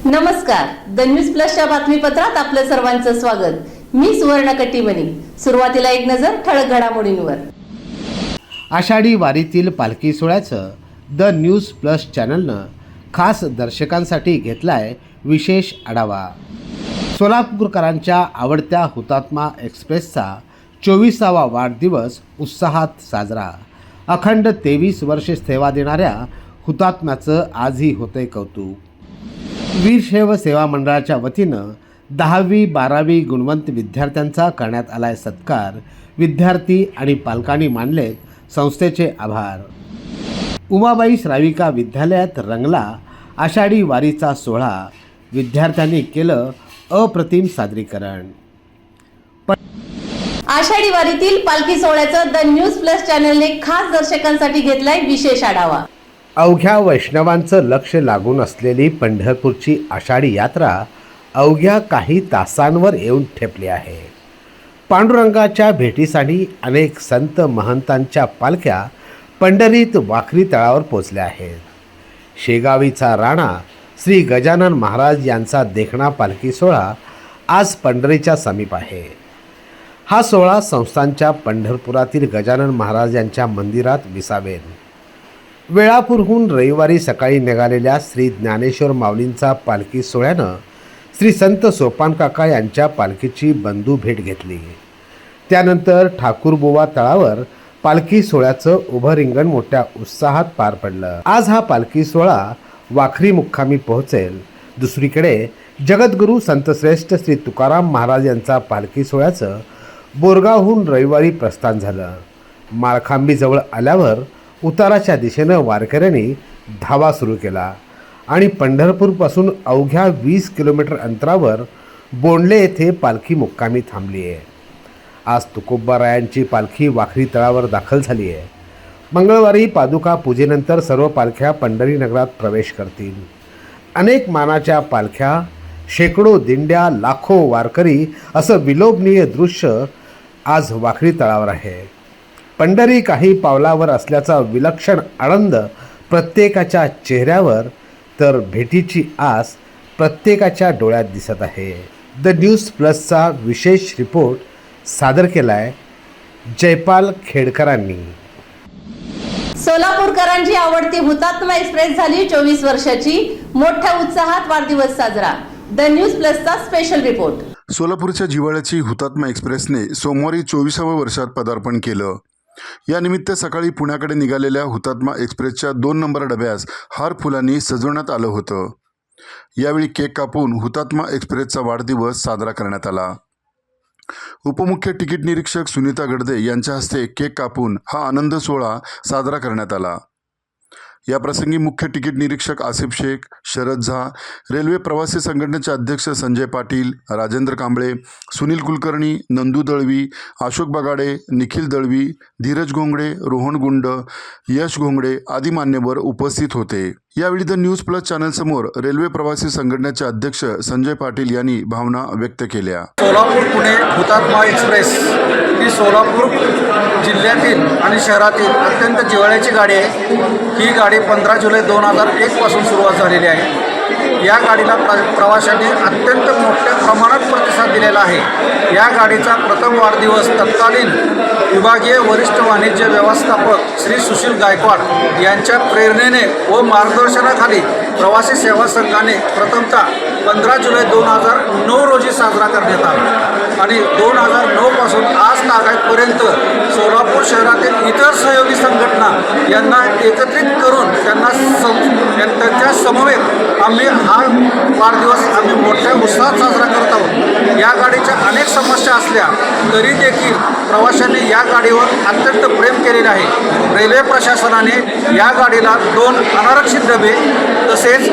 नमस्कार, the news प्लसच्या बातमीपत्रात आपलं सर्वांचं स्वागत. मी सुवर्ण कट्टीमणी. सुरुवातीला एक नजर ठळक घडामोडींवर. आषाढी वारीतील पालखी सोहळ्याचं द न्यूज प्लस चॅनलनं खास दर्शकांसाठी घेतलाय विशेष आढावा. सोलापूरकरांच्या आवडत्या हुतात्मा एक्सप्रेसचा 24वा वाढदिवस उत्साहात साजरा. अखंड 23 वर्षे सेवा देणाऱ्या हुतात्म्याचं आजही होतंय कौतुक. वीरशैव सेवा मंडळाच्या वतीनं 10वी 12वी गुणवंत विद्यार्थ्यांचा करण्यात आलाय सत्कार. विद्यार्थी आणि पालकांनी मानलेत संस्थेचे आभार. उमाबाई श्राविका विद्यालयात रंगला आषाढी वारीचा सोहळा. विद्यार्थ्यांनी केलं अप्रतिम सादरीकरण. आषाढी वारीतील पालखी सोहळ्याचं द न्यूज प्लस चॅनलने खास दर्शकांसाठी घेतलाय विशेष आढावा. अवघ्या वैष्णवांचं लक्ष लागून असलेली पंढरपूरची आषाढी यात्रा अवघ्या काही तासांवर येऊन ठेपली आहे. पांडुरंगाच्या भेटीसाठी अनेक संत महंतांच्या पालख्या पंढरीत वाखरी तळावर पोचल्या आहेत. शेगावीचा राणा श्री गजानन महाराज यांचा देखणा पालखी सोहळा आज पंढरीच्या समीप आहे. हा सोहळा संस्थांच्या पंढरपुरातील गजानन महाराज यांच्या मंदिरात विसावेल. वेळापूरहून रविवारी सकाळी निघालेल्या श्री ज्ञानेश्वर माऊलींचा पालखी सोहळ्यानं श्री संत सोपानकाका यांच्या पालखीची बंधू भेट घेतली. त्यानंतर ठाकूरबुवा तळावर पालखी सोहळ्याचं उभं रिंगण मोठ्या उत्साहात पार पडलं. आज हा पालखी सोहळा वाखरी मुक्कामी पोहोचेल. दुसरीकडे जगद्गुरू संतश्रेष्ठ श्री तुकाराम महाराज यांचा पालखी सोहळ्याचं बोरगावहून रविवारी प्रस्थान झालं. माळखांबीजवळ आल्यावर उताराच्या दिशेनं वारकऱ्यांनी धावा सुरू केला आणि पंढरपूरपासून अवघ्या 20 किलोमीटर अंतरावर बोंडले येथे पालखी मुक्कामी थांबली आहे. आज तुकोबारायांची पालखी वाखरी तळावर दाखल झाली आहे. मंगळवारी पादुका पूजेनंतर सर्व पालख्या पंढरी नगरात प्रवेश करतील. अनेक मानाच्या पालख्या, शेकडो दिंड्या, लाखो वारकरी असं विलोभनीय दृश्य आज वाखरी तळावर आहे. पंढरी काही पावलावर असल्याचा विलक्षण आनंद प्रत्येकाच्या चेहऱ्यावर तर भेटीची आस प्रत्येकाच्या डोळ्यात दिसत आहे. द न्यूज प्लसचा विशेष रिपोर्ट सादर केलाय जयपाल खेडकरांनी. सोलापूरकरांची आवडती हुतात्मा एक्सप्रेस झाली 24 वर्षाची. मोठ्या उत्साहात वाढदिवस साजरा. द न्यूज प्लसचा स्पेशल रिपोर्ट. सोलापूरच्या जिव्हाळ्याची हुतात्मा एक्सप्रेसने सोमवारी 24व्या वर्षात पदार्पण केलं. या निमित्त सकाळी पुण्याकडे निघालेल्या हुतात्मा एक्सप्रेसच्या 2 नंबर डब्यास हार फुलांनी सजवण्यात आलं होतं. यावेळी केक कापून हुतात्मा एक्सप्रेसचा वाढदिवस साजरा करण्यात आला. उपमुख्य तिकीट निरीक्षक सुनीता गडदे यांच्या हस्ते केक कापून हा आनंद सोहळा साजरा करण्यात आला. याप्रसंगी मुख्य तिकीट निरीक्षक आसिफ शेख, शरद झा, रेल्वे प्रवासी संघटनेचे अध्यक्ष संजय पाटील, राजेंद्र कांबळे, सुनील कुलकर्णी, नंदू दळवी, अशोक बगाडे, निखिल दळवी, धीरज घोंगडे, रोहन गुंड, यश घोंगडे आदी मान्यवर उपस्थित होते. यावेळी द न्यूज प्लस चॅनलसमोर रेल्वे प्रवासी संघटनेचे अध्यक्ष संजय पाटील यांनी भावना व्यक्त केल्या. सोलापूर पुणे हुतात्मा एक्सप्रेस ही सोलापूर जिल्ह्यातील आणि शहरातील अत्यंत जिव्हाळ्याची गाडी आहे. ही गाडी 15 जुलै 2001 पासून सुरुवात झालेली आहे. या गाडीला प्रवाशांनी अत्यंत मोठ्या प्रमाणात प्रतिसाद दिलेला आहे. या गाडीचा प्रथम वाढदिवस तत्कालीन विभागीय वरिष्ठ वाणिज्य व्यवस्थापक श्री सुशील गायकवाड यांच्या प्रेरणेने व मार्गदर्शनाखाली प्रवासी सेवा संघाने प्रथमतः 15 जुलै 2009 रोजी साजरा करण्यात आला आणि 2009 पासून आज तागायतपर्यंत सोलापूर शहरातील इतर सहयोगी संघटना यांना एकत्रित करून त्यांच्या समवेत आम्ही हा वाढदिवस मोठ्या उत्साहात साजरा करत आहोत. या गाडीच्या अनेक समस्या असल्या तरी देखील प्रवाशांनी या गाडीवर अत्यंत प्रेम केलेले आहे. रेल्वे प्रशासनाने या गाडीला 2 अनारक्षित डबे तसेच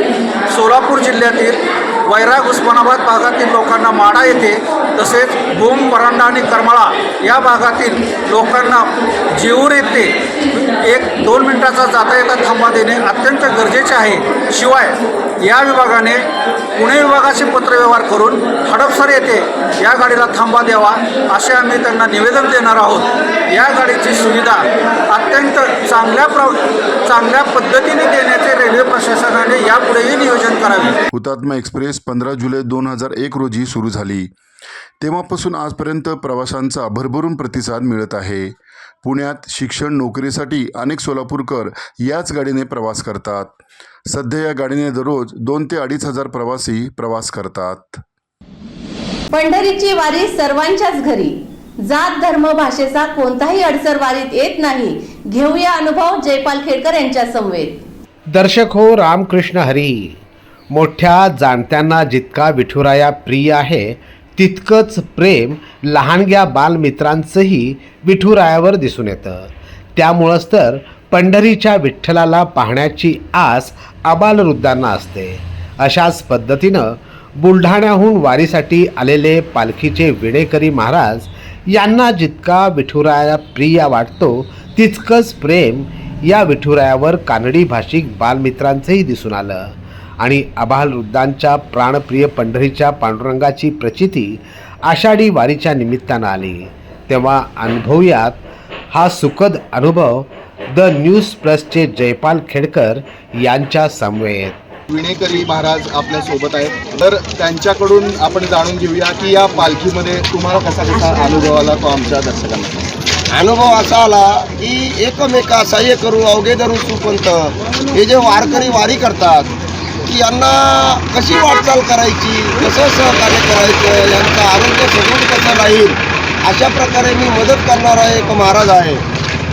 सोलापूर जिल्ह्यातील वैराग उस्मानाबाद भागातील लोकांना माडा येथे तसेच भूम परांडा आणि करमाळा या भागातील लोकांना जेऊर येथे 1-2 मिनिटाचा जाता येता थांबा देणे अत्यंत गरजेचे आहे. शिवाय या विभागाने पुणे विभागाशी पत्रव्यवहार करून हडपसर येथे या गाडीला थांबा द्यावा असे आम्ही त्यांना निवेदन देणार आहोत. या गाडीची सुविधा अत्यंत चांगल्या पद्धतीने देण्याचे रेल्वे प्रशासनाने यापुढेही नियोजन करावे. हुतात्मा एक्सप्रेस 15 जुलै 2001 रोजी सुरू झाली. तेव्हापासून आजपर्यंत प्रवाशांचा भरभरून प्रतिसाद मिळत आहे. पुण्यात शिक्षण नोकरीसाठी अनेक सोलापूरकर याच गाडीने प्रवास करतात. सध्या या गाडीने दररोज 2 ते 2,500 प्रवासी प्रवास करतात. पंढरीची वारी सर्वांच्याच घरी. जात धर्म भाषेचा कोणताही अडसर वारीत येत नाही. घेऊया अनुभव जयपाल खेडकर यांच्या समवेत. दर्शक हो रामकृष्ण हरी. मोठ्या जाणत्यांना जितका विठुराया प्रिय आहे तितकंच प्रेम लहानग्या बालमित्रांचंही विठुरायावर दिसून येतं. त्यामुळंच तर पंढरीच्या विठ्ठलाला पाहण्याची आस आबालवृद्धांना असते. अशाच पद्धतीनं बुलढाण्याहून वारीसाठी आलेले पालखीचे विणेकरी महाराज यांना जितका विठुराया प्रिय वाटतो तितकंच प्रेम या विठुरायावर कानडी भाषिक बालमित्रांचंही दिसून आलं. आणि आबालवृद्धांच्या प्राणप्रिय पंढरीच्या पांडुरंगाची प्रचिती आषाढी वारीच्या निमित्तानं आली. तेव्हा अनुभवूयात हा सुखद अनुभव द न्यूज प्लसचे जयपाल खेडकर यांच्या समवेत. विणेकरी महाराज आपल्या सोबत आहेत, तर त्यांच्याकडून आपण जाणून घेऊया की या पालखीमध्ये तुम्हाला कसा अनुभव आला तो आमच्या दर्शकांना. अनुभव असा आला की एकमेका सहाय्य करू अवघे धरू सुपंत, हे जे वारकरी वारी करतात की यांना कशी वाटचाल करायची, कसं सहकार्य करायचं, यांचं आरोग्य सदृढ कसं राहील, अशा प्रकारे मी मदत करणारा एक महाराज आहे.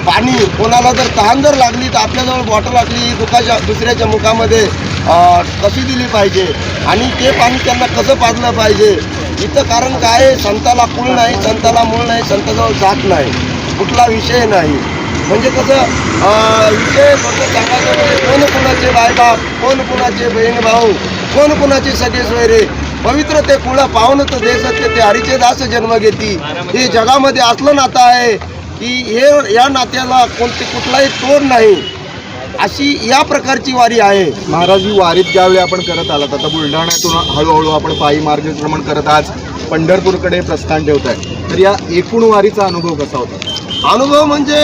पाणी कोणाला जर तहान जर लागली तर आपल्याजवळ बॉटल असली दुसऱ्याच्या मुखामध्ये कशी दिली पाहिजे आणि ते पाणी त्यांना कसं पाजलं पाहिजे. इथं कारण काय आहे, संताला कुळ नाही, संताला मूळ नाही, संताजवळ जात नाही, कुठला विषय नाही. म्हणजे कसं विषय फक्त सांगायचं म्हणजे कोण कुणाचे बायबाप, कोण कुणाचे बहीण भाऊ, कोण कुणाचे सगळे सोयरे, पवित्र ते कुळं पाहून तर देशात ते हरीचे दास जन्म घेती. हे जगामध्ये असलं नातं आहे की हे या नात्याला कुठलाही तोड नाही, अशी या प्रकारची वारी आहे. महाराज ही वारीत ज्यावेळी आपण करत आलात, आता बुलढाण्यातून हळूहळू आपण पायी मार्गक्रमण करत आज पंढरपूरकडे प्रस्थान ठेवत आहे, तर या एकूण वारीचा अनुभव कसा होता? अनुभव म्हणजे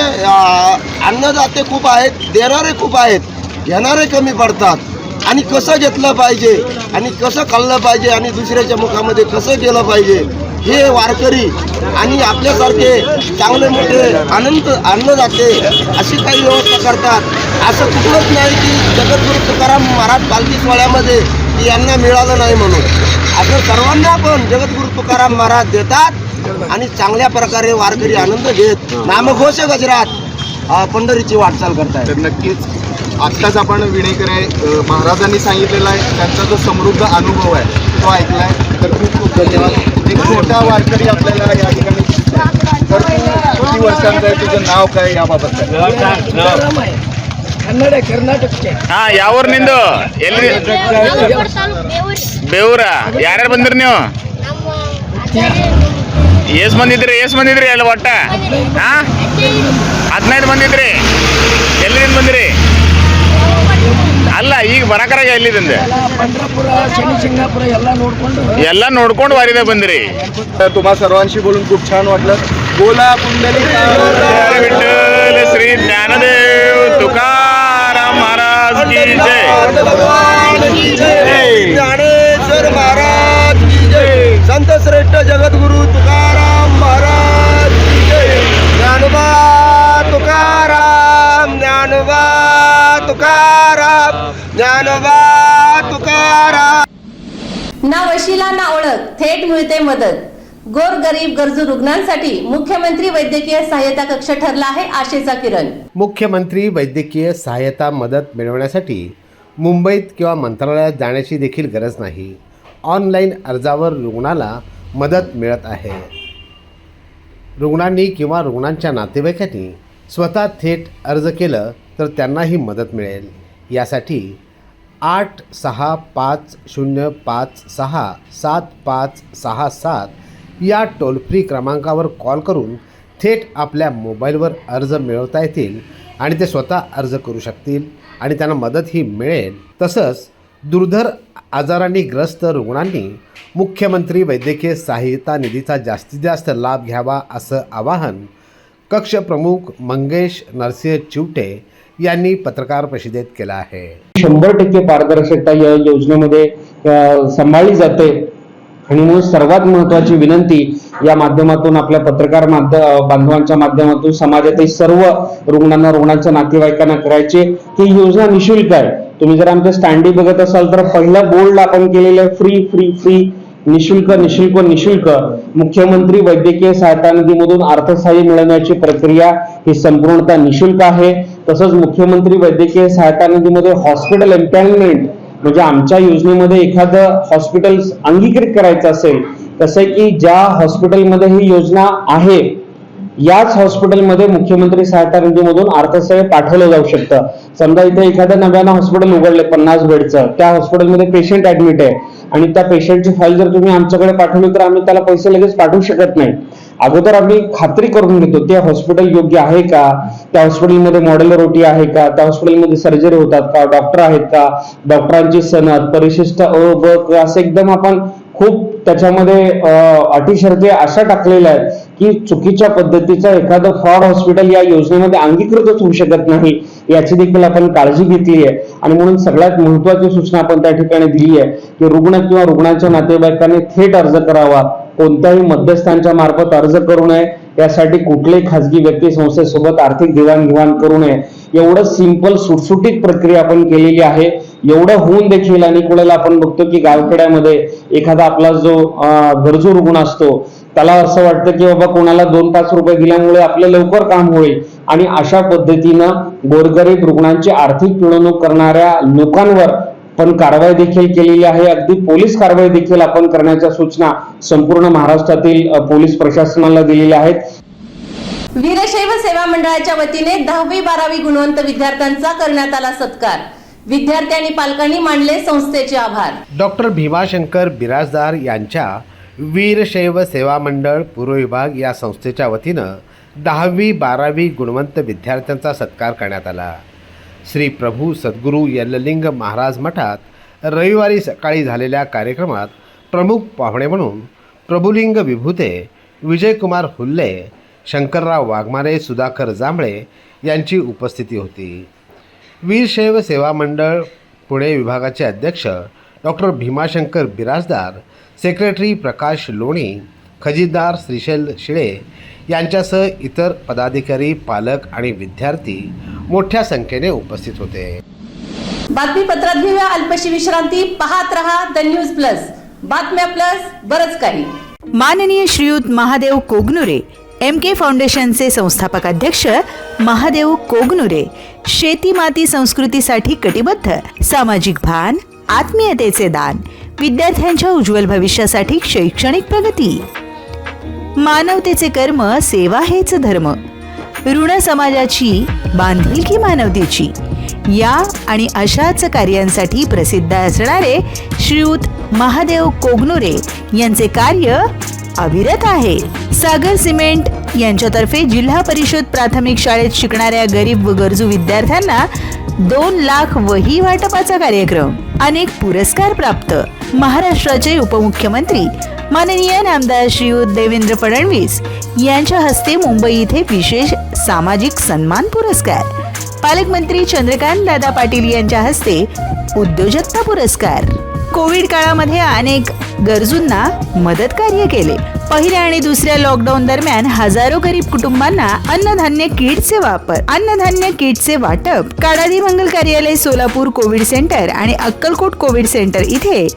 अन्नदाते खूप आहेत, देणारे खूप आहेत, घेणारे कमी पडतात. आणि कसं घेतलं पाहिजे आणि कसं खाल्लं पाहिजे आणि दुसऱ्याच्या मुखामध्ये कसं गेलं पाहिजे हे वारकरी आणि आपल्यासारखे चांगले मोठे अन्नदाते अशी काही व्यवस्था करतात. असं कुठलंच नाही की जगद्गुरू तुकाराम महाराज पालखी सोहळ्यामध्ये यांना मिळालं नाही म्हणून. असं सर्वांना पण जगद्गुरू तुकाराम महाराज देतात आणि चांगल्या प्रकारे वारकरी आनंद घेत नामघोष गजरात पंढरीची वाटचाल करतायत. तर नक्कीच आत्ताच आपण विणेकरी महाराजांनी सांगितलेला आहे त्यांचा जो समृद्ध अनुभव आहे तो ऐकला आहे, तर खूप खूप धन्यवाद. एक छोटा वारकरी आपल्याला या ठिकाणी तर तू किती वर्षांचं आहे, तुझं नाव काय, याबाबत काय? ಹಾ ಯಾವೂರಿನಿಂದ ಎಲ್ಲಿ ಬೇವೂರ ಯಾರ್ಯಾರು ಬಂದಿರಿ ನೀವು? ಎಸ್ ಬಂದಿದ್ರಿ ಅಲ್ಲಿ ಒಟ್ಟ? ಹಾ 15 ಬಂದಿದ್ರಿ. ಎಲ್ಲಿಂದ ಬಂದಿರಿ? ಅಲ್ಲ ಈಗ ಬರಕರಾಗ ಎಲ್ಲಿದಿಂದ? ಎಲ್ಲ ನೋಡ್ಕೊಂಡು ವಾರಿದೆ ಬಂದಿರಿ. तर तुम्हा सर्वांशी बोलून खूप छान वाटलं. बोला पुंडलिक विठ्ठल श्री ज्ञानदेव तुकाराम महाराज की जय. ज्ञानेश्वर महाराज की जय. संत श्रेष्ठ जगद्गुरु तुकाराम महाराज की जय. ज्ञानोबा तुकाराम, ज्ञानोबा तुकाराम, ज्ञानोबा तुकाराम. ना वशिला ना ओळख, थेट मिळते मदत. गोर गरीब गरजू रुग्णांसाठी मुख्यमंत्री वैद्यकीय सहायता कक्ष ठरला आहे आशेचा किरण. मुख्यमंत्री वैद्यकीय सहायता मदत मिळवण्यासाठी मुंबईत किंवा मंत्रालयात जाण्याची देखील गरज नाही. ऑनलाईन अर्जावर रुग्णाला मदत मिळत आहे. रुग्णांनी किंवा रुग्णांच्या नातेवाईकांनी स्वतः थेट अर्ज केलं तर त्यांनाही मदत मिळेल. यासाठी 8650567567 या टोल फ्री क्रमांकावर कॉल करून थेट आपल्या मोबाईलवर अर्ज मिळवता येतील आणि ते स्वतः अर्ज करू शकतील आणि त्यांना मदतही मिळेल. तसंच दुर्धर आजारांनी ग्रस्त रुग्णांनी मुख्यमंत्री वैद्यकीय सहायता निधीचा जास्तीत जास्त लाभ घ्यावा असं आवाहन कक्ष प्रमुख मंगेश नरसिंह चिवटे यांनी पत्रकार परिषदेत केला आहे. 100% पारदर्शकता या योजनेमध्ये सांभाळली जाते आणि म्हणून सर्वात महत्त्वाची विनंती या माध्यमातून आपल्या पत्रकार बांधवांच्या माध्यमातून समाजातील सर्व रुग्णांच्या नातेवाईकांना करायचे की ही योजना निशुल्क आहे. तुम्ही जर आमच्या स्टँडी बघत असाल तर पहिला बोर्ड आपण केलेलं आहे फ्री फ्री फ्री, निशुल्क निशुल्क निशुल्क. मुख्यमंत्री वैद्यकीय सहायता निधीमधून अर्थसहाय्य मिळवण्याची प्रक्रिया ही संपूर्णतः निशुल्क आहे. तसंच मुख्यमंत्री वैद्यकीय सहायता निधीमध्ये हॉस्पिटल एम्पॅनलमेंट म्हणजे आमच्या योजनेमध्ये एखादं हॉस्पिटल अंगीकृत करायचं असेल, तसं की ज्या हॉस्पिटलमध्ये ही योजना आहे याच हॉस्पिटलमध्ये मुख्यमंत्री सहायता निधीमधून अर्थसहाय्य पाठवलं जाऊ शकतं. समजा इथे एखादं नव्यानं हॉस्पिटल उघडले 50 बेडचं, त्या हॉस्पिटलमध्ये पेशंट ऍडमिट आहे आणि त्या पेशंटची फाईल जर तुम्ही आमच्याकडे पाठवली तर आम्ही त्याला पैसे लगेच पाठवू शकत नाही. अगोदर आम्ही खात्री करून घेतो ते हॉस्पिटल योग्य आहे का, त्या हॉस्पिटलमध्ये मॉड्युलर ओटी आहे का, त्या हॉस्पिटलमध्ये सर्जरी होतात का, डॉक्टर आहेत का, डॉक्टरांची सनद, परिशिष्ट अ ब क असं एकदम आपण खूप त्याच्यामध्ये अटी शर्ती अशा टाकलेल्या आहेत की चुकीच्या पद्धतीचं एखादं फ्रॉड हॉस्पिटल या योजनेमध्ये अंगीकृतच होऊ शकत नाही याची देखील आपण काळजी घेतली आहे. आणि म्हणून सगळ्यात महत्त्वाची सूचना आपण त्या ठिकाणी दिली आहे की रुग्ण किंवा रुग्णाच्या नातेवाईकांनी थेट अर्ज करावा, कोणत्याही मध्यस्थांच्या मार्फत अर्ज करू नये, यासाठी कुठल्याही खासगी व्यक्ती संस्थेसोबत आर्थिक देवाणघेवाण करू नये. एवढं सिंपल सुटसुटीत प्रक्रिया आपण केलेली आहे. एवढं होऊन देखील अनेक वेळेला आपण बघतो की गावखेड्यामध्ये एखादा आपला जो गरजू रुग्ण असतो त्याला असं वाटतं की बाबा कोणाला 2-5 रुपये दिल्यामुळे आपलं लवकर काम होईल आणि अशा पद्धतीनं गोरगरीब रुग्णांची आर्थिक पिळवणूक करणाऱ्या लोकांवर पण कारवाई देखील केलेली आहे. अगदी पोलीस कारवाई देखील आपण करण्याच्या सूचना संपूर्ण महाराष्ट्रातील पोलीस प्रशासनाला दिलेल्या आहेत. वीरशैव सेवा मंडळाच्या वतीने 10वी-12वी गुणवंत विद्यार्थ्यांचा करण्यात आला सत्कार. विद्यार्थी आणि पालकांनी मानले संस्थेचे आभार. डॉक्टर भीमाशंकर बिराजदार यांच्या वीरशैव सेवा मंडळ पूर्व विभाग या संस्थेच्या वतीनं 10वी-12वी गुणवंत विद्यार्थ्यांचा सत्कार करण्यात आला. श्री प्रभू सद्गुरू यल्ललिंग महाराज मठात रविवारी सकाळी झालेल्या कार्यक्रमात प्रमुख पाहुणे म्हणून प्रभुलिंग विभूते, विजयकुमार हुल्ले, शंकरराव वाघमारे, सुधाकर जांभळे यांची उपस्थिती होती. वीरशैव सेवा मंडळ पुणे विभागाचे अध्यक्ष डॉक्टर भीमाशंकर बिराजदार, सेक्रेटरी प्रकाश लोणी, खजिनदार श्रीशैल शिळे यांच्यासह इतर पदाधिकारी, पालक आणि विद्यार्थी मोठ्या संख्येने उपस्थित होते. बातमीपत्रात घेऊया अल्पशी विश्रांती. पाहत रहा द न्यूज प्लस. बातम्या प्लस बरंच काही. माननीय श्रीयुत महादेव कोगनुरे, MK फाउंडेशनचे संस्थापक अध्यक्ष महादेव कोगनुरे, शेती माती संस्कृतीसाठी कटिबद्ध, सामाजिक भान, आत्मीयतेचे दान, विद्यार्थ्यांच्या उज्ज्वल भविष्यासाठी शैक्षणिक प्रगती, मानवतेचे कर्म, सेवा हेच धर्म, ऋण समाजाची, बांधिलकी मानवतेची या आणि अशाच कार्यांसाठी प्रसिद्ध असणारे श्रीयुत महादेव कोगनुरे यांचे कार्य अविरत आहे. सागर सिमेंट यांच्यातर्फे जिल्हा परिषद प्राथमिक शाळेत शिकणाऱ्या गरीब व गरजू विद्यार्थ्यांना 2 लाख वही वाटपाचा कार्यक्रम, अनेक पुरस्कार प्राप्त, महाराष्ट्राचे उपमुख्यमंत्री माननीय नामदार श्रीयुत देवेंद्र फडणवीस यांच्या हस्ते मुंबई येथे विशेष सामाजिक सन्मान पुरस्कार, पालकमंत्री चंद्रकांत दादा पाटील यांच्या हस्ते उद्योजकता पुरस्कार. कोविड काळामध्ये अनेक गरजूंना मदत कार्य केले. पहिल्या आणि दुसऱ्या लॉकडाऊन दरम्यान हजारो गरीब कुटुंबांना अन्नधान्य किटचे वाटप. काडादी मंगल कार्यालय सोलापूर कोविड सेंटर आणि अक्कलकोट कोविड सेंटर इथे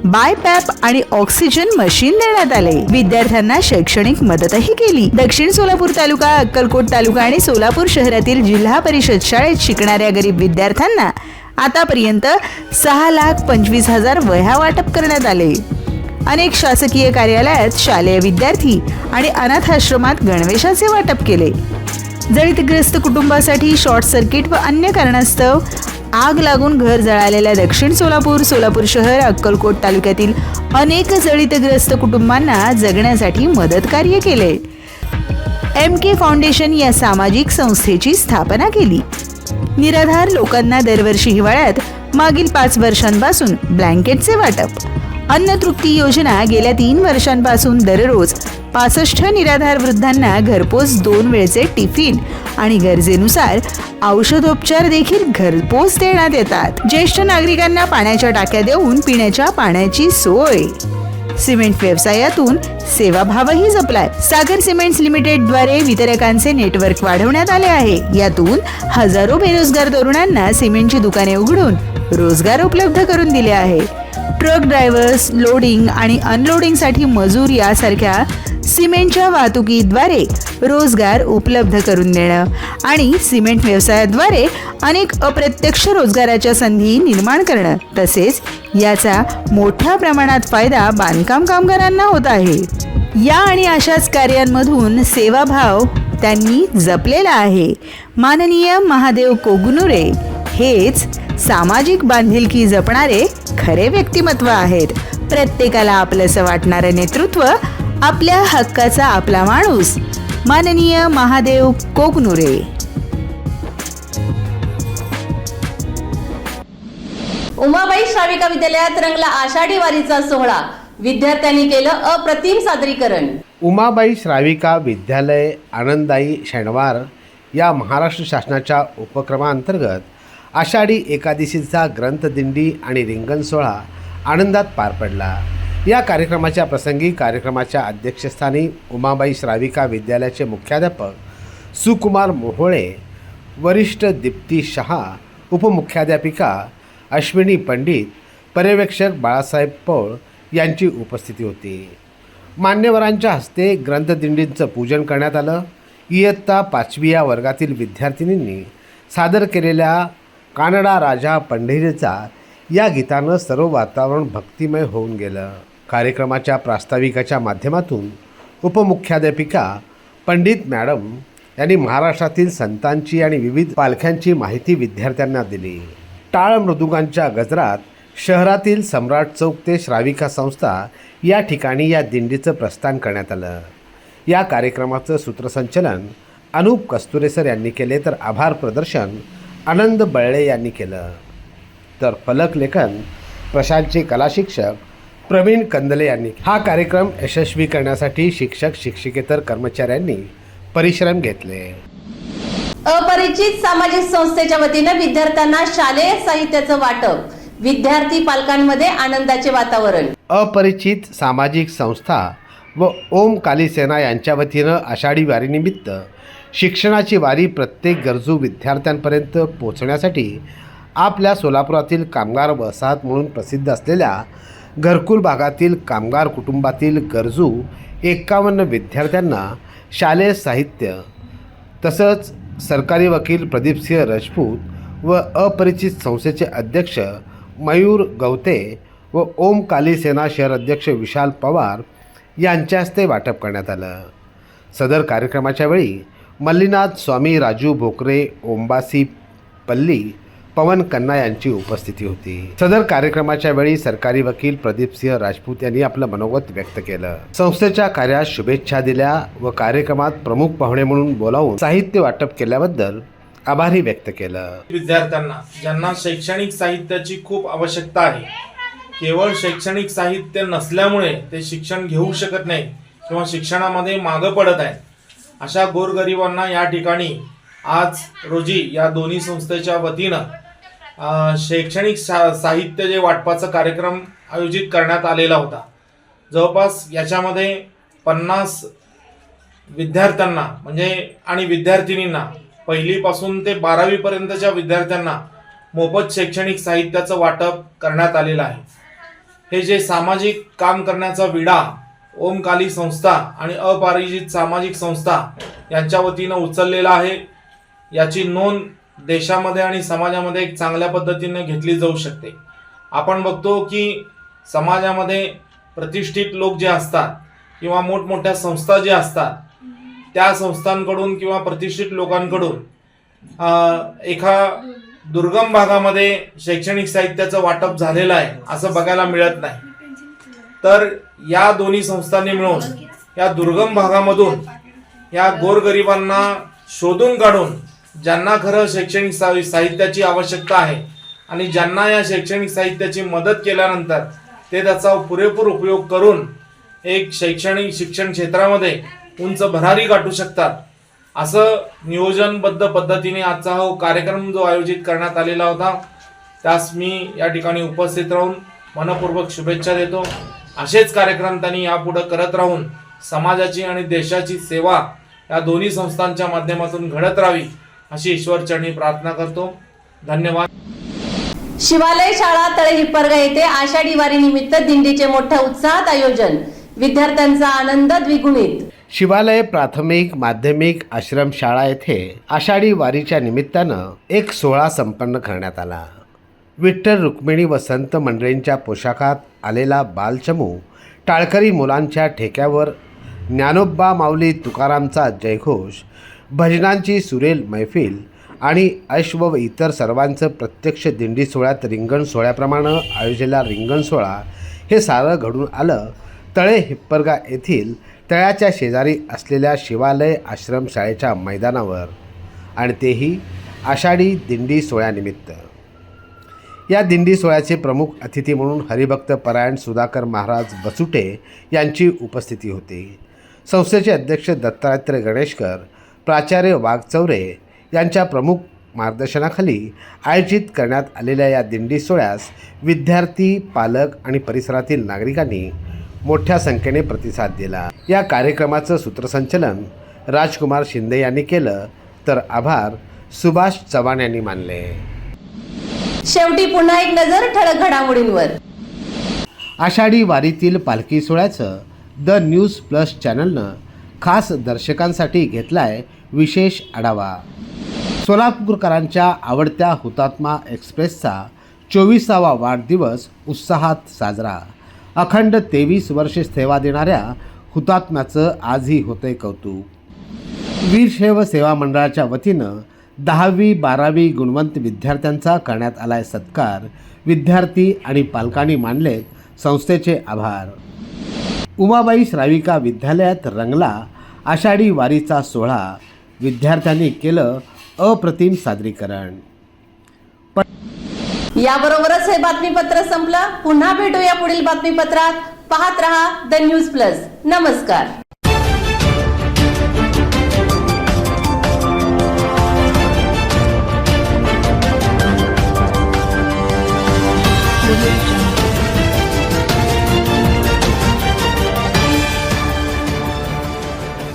बायपॅप आणि ऑक्सिजन मशीन देण्यात आले. विद्यार्थ्यांना शैक्षणिक मदतही केली. दक्षिण सोलापूर तालुका, अक्कलकोट तालुका आणि सोलापूर शहरातील जिल्हा परिषद शाळेत शिकणाऱ्या गरीब विद्यार्थ्यांना आतापर्यंत 6,25,000 वह्या वाटप करण्यात आले. अनेक शासकीय कार्यालयात शालेय विद्यार्थी आणि अनाथ आश्रमात गणवेशाचे वाटप केले. जळीतग्रस्त कुटुंबासाठी शॉर्ट सर्किट व अन्य कारणास्तव आग लागून घर जळालेल्या दक्षिण सोलापूर शहर, अक्कलकोट तालुक्यातील अनेक जळीतग्रस्त कुटुंबांना जगण्यासाठी मदत कार्य केले. MK फाउंडेशन या सामाजिक संस्थेची स्थापना केली. निराधार लोकांना दरवर्षी हिवाळ्यात मागील 5 वर्षांपासून ब्लँकेटचे वाटप, अन्नतृप्ती योजना गेल्या 3 वर्षांपासून दररोज 65 निराधार वृद्धांना घरपोच 2 वेळचे टिफिन आणि गरजेनुसार औषधोपचार देखील घरपोच देण्यात येतात. ज्येष्ठ नागरिकांना पाण्याच्या टाक्या देऊन पिण्याच्या पाण्याची सोय. सिमेंट व्यवसायातून सेवाभावही जपलाय. सागर सिमेंट्स लिमिटेड द्वारे वितरकांचे नेटवर्क वाढवण्यात आले आहे. यातून हजारो बेरोजगार तरुणांना सिमेंटची दुकाने उघडून रोजगार उपलब्ध करून दिले आहे. ट्रक ड्रायव्हर्स, लोडिंग आणि अनलोडिंगसाठी मजूर यासारख्या सिमेंटच्या वाहतुकीद्वारे रोजगार उपलब्ध करून देणं आणि सिमेंट व्यवसायाद्वारे अनेक अप्रत्यक्ष रोजगाराच्या संधी निर्माण करणं, तसेच याचा मोठ्या प्रमाणात फायदा बांधकाम कामगारांना होत आहे. या आणि अशाच कार्यांमधून सेवाभाव त्यांनी जपलेला आहे. माननीय महादेव कोगनुरे हेच सामाजिक बांधिलकी जपणारे खरे व्यक्तिमत्व आहेत. प्रत्येकाला आपलंसं वाटणारं नेतृत्व, आपल्या हक्काचा आपला माणूस, माननीय महादेव कोगनुरे. उमाबाई श्राविका विद्यालयात रंगला आषाढी वारीचा सोहळा. विद्यार्थ्यांनी केलं अप्रतिम सादरीकरण. उमाबाई श्राविका विद्यालय आनंदाई शनिवार या महाराष्ट्र शासनाच्या उपक्रमांतर्गत आषाढी एकादशीचा ग्रंथदिंडी आणि रिंगण सोहळा आनंदात पार पडला. या कार्यक्रमाच्या प्रसंगी कार्यक्रमाच्या अध्यक्षस्थानी उमाबाई श्राविका विद्यालयाचे मुख्याध्यापक सुकुमार मोहोळे, वरिष्ठ दीप्ती शहा, उपमुख्याध्यापिका अश्विनी पंडित, पर्यवेक्षक बाळासाहेब पौळ यांची उपस्थिती होती. मान्यवरांच्या हस्ते ग्रंथदिंडींचं पूजन करण्यात आलं. इयत्ता 5वी या वर्गातील विद्यार्थिनींनी सादर केलेल्या कानडा राजा पंढरीचा या गीतानं सर्व वातावरण भक्तिमय होऊन गेलं. कार्यक्रमाच्या प्रास्ताविकाच्या माध्यमातून उपमुख्याध्यापिका पंडित मॅडम यांनी महाराष्ट्रातील संतांची आणि विविध पालख्यांची माहिती विद्यार्थ्यांना दिली. टाळ मृदुंगांच्या गजरात शहरातील सम्राट चौक ते श्राविका संस्था या ठिकाणी या दिंडीचं प्रस्थान करण्यात आलं. या कार्यक्रमाचं सूत्रसंचलन अनूप कस्तुरेसर यांनी केले, तर आभार प्रदर्शन आनंद बळळे यांनी केलं. तर फलकलेखन प्रशांतचे कलाशिक्षक प्रवीण कंदले यांनी. हा कार्यक्रम यशस्वी करण्यासाठी शिक्षक शिक्षकेतर कर्मचाऱ्यांनी परिश्रम घेतले. अपरिचित सामाजिक संस्थेच्या वतीनं विद्यार्थ्यांना शालेय साहित्याचं वाटप. विद्यार्थी पालकांमध्ये आनंदाचे वातावरण. अपरिचित सामाजिक संस्था व ओम काली सेना यांच्या वतीनं आषाढी वारीनिमित्त शिक्षणाची वारी प्रत्येक गरजू विद्यार्थ्यांपर्यंत पोहोचण्यासाठी आपल्या सोलापुरातील कामगार वसाहत म्हणून प्रसिद्ध असलेल्या घरकुल भागातील कामगार कुटुंबातील गरजू 51 विद्यार्थ्यांना शालेय साहित्य, तसंच सरकारी वकील प्रदीपसिंह राजपूत व अपरिचित संस्थेचे अध्यक्ष मयूर गवते व ओम काली सेना शहर अध्यक्ष विशाल पवार यांच्या हस्ते वाटप करण्यात आलं. सदर कार्यक्रमाच्या वेळी मल्लीनाथ स्वामी, राजू भोकरे, ओंबासी पल्ली, पवन कन्ना यांची उपस्थिती होती. सदर कार्यक्रमाच्या वेळी सरकारी वकील प्रदीपसिंह राजपूत यांनी आपलं मनोगत व्यक्त केलं. संस्थेच्या कार्यास शुभेच्छा दिल्या व कार्यक्रमात प्रमुख पाहुणे म्हणून बोलावून साहित्य वाटप केल्याबद्दल आभारी व्यक्त केलं. विद्यार्थ्यांना ज्यांना शैक्षणिक साहित्याची खूप आवश्यकता आहे, केवळ शैक्षणिक साहित्य नसल्यामुळे ते शिक्षण घेऊ शकत नाही किंवा शिक्षणामध्ये मागं पडत आहेत, अशा गोरगरिबांना या ठिकाणी आज रोजी या दोन्ही संस्थेच्या वतीनं शैक्षणिक साहित्य जे वाटपाचा कार्यक्रम आयोजित करण्यात आलेला होता. जवळपास याच्यामध्ये 50 विद्यार्थ्यांना आणि विद्यार्थिनींना, पहिलीपासून ते 12वी पर्यंतच्या विद्यार्थ्यांना मोफत शैक्षणिक साहित्याचं वाटप करण्यात आलेलं आहे. हे जे सामाजिक काम करण्याचा विडा ओम काली संस्था आणि अपरिचित सामाजिक संस्था यांच्या वतीनं उचललेला आहे, याची नोंद देशामध्ये आणि समाजामध्ये एक चांगल्या पद्धतीने घेतली जाऊ शकते. आपण बघतो की समाजामध्ये प्रतिष्ठित लोक जे असतात किंवा मोठमोठ्या संस्था जे असतात, त्या संस्थांकडून किंवा प्रतिष्ठित लोकांकडून एका दुर्गम भागामध्ये शैक्षणिक साहित्याचं वाटप झालेलं आहे असं बघायला मिळत नाही. तर या दोन्ही संस्थांनी मिळून या दुर्गम भागामधून या गोरगरिबांना शोधून काढून, ज्यांना खरं शैक्षणिक साहित्याची आवश्यकता आहे आणि ज्यांना या शैक्षणिक साहित्याची मदत केल्यानंतर ते त्याचा पुरेपूर उपयोग करून एक शैक्षणिक शिक्षण क्षेत्रामध्ये उंच भरारी गाठू शकतात. असं नियोजनबद्ध पद्धतीने आजचा हा कार्यक्रम जो आयोजित करण्यात आलेला होता त्यास मी या ठिकाणी उपस्थित राहून मनपूर्वक शुभेच्छा देतो. असेच कार्यक्रम त्यांनी यापुढे करत राहून समाजाची आणि देशाची सेवा या दोन्ही संस्थांच्या माध्यमातून घडत राहावी अशी ईश्वरचरणी प्रार्थना करतो. धन्यवाद. शिवालय शाळा तळे हिप्परगा येथे आषाढी वारी निमित्त दिंडीचे मोठ्या उत्साहात आयोजन, विद्यार्थ्यांचा आनंद द्विगुणित. शिवालय प्राथमिक माध्यमिक आश्रमशाळा येथे आषाढी वारीच्या निमित्तानं एक सोहळा संपन्न करण्यात आला. विठ्ठल रुक्मिणी व संत मंडळींच्या पोशाखात आलेला बालचमू टाळकरी मुलांच्या ठेक्यावर ज्ञानोबा माऊली तुकारामचा जयघोष, भजनांची सुरेल मैफिल आणि अश्व व इतर सर्वांचं प्रत्यक्ष दिंडी सोहळ्यात रिंगण सोहळ्याप्रमाणे आयोजलेला रिंगण सोहळा हे सारं घडून आलं तळे हिप्परगा येथील तळ्याच्या शेजारी असलेल्या शिवालय आश्रमशाळेच्या मैदानावर, आणि तेही आषाढी दिंडी सोहळ्यानिमित्त. या दिंडी सोहळ्याचे प्रमुख अतिथी म्हणून हरिभक्त परायण सुधाकर महाराज बचुटे यांची उपस्थिती होती. संस्थेचे अध्यक्ष दत्तात्रय गणेशकर, प्राचार्य वाघचौरे यांच्या प्रमुख मार्गदर्शनाखाली आयोजित करण्यात आलेल्या या दिंडी सोहळ्यास विद्यार्थी, पालक आणि परिसरातील नागरिकांनी मोठ्या संख्येने प्रतिसाद दिला. या कार्यक्रमाचं सूत्रसंचलन राजकुमार शिंदे यांनी केलं, तर आभार सुभाष चव्हाण यांनी मानले. शेवटी पुन्हा एक नजर ठळक घडामोडींवर. आषाढी वारीतील पालखी सोहळ्याचं द न्यूज प्लस चॅनलनं खास दर्शकांसाठी घेतलाय विशेष आढावा. सोलापूरकरांच्या आवडत्या हुतात्मा एक्सप्रेसचा 24वा वाढदिवस उत्साहात साजरा. अखंड 23 वर्षे सेवा देणाऱ्या हुतात्म्याचं आजही होतंय कौतुक. वीरशैव सेवा मंडळाच्या वतीनं 10वी 12वी गुणवंत विद्यार्थ्यांचा करण्यात आलाय सत्कार. विद्यार्थी आणि पालकांनी मानलेत संस्थेचे आभार. उमाबाई श्राविका विद्यालयात रंगला आषाढी वारीचा सोहळा. विद्यार्थ्यांनी केलं अप्रतिम सादरीकरण. याबरोबरच हे बातमीपत्र संपलं. पुन्हा भेटूया पुढील बातमीपत्रात. पाहत रहा द न्यूज प्लस. नमस्कार.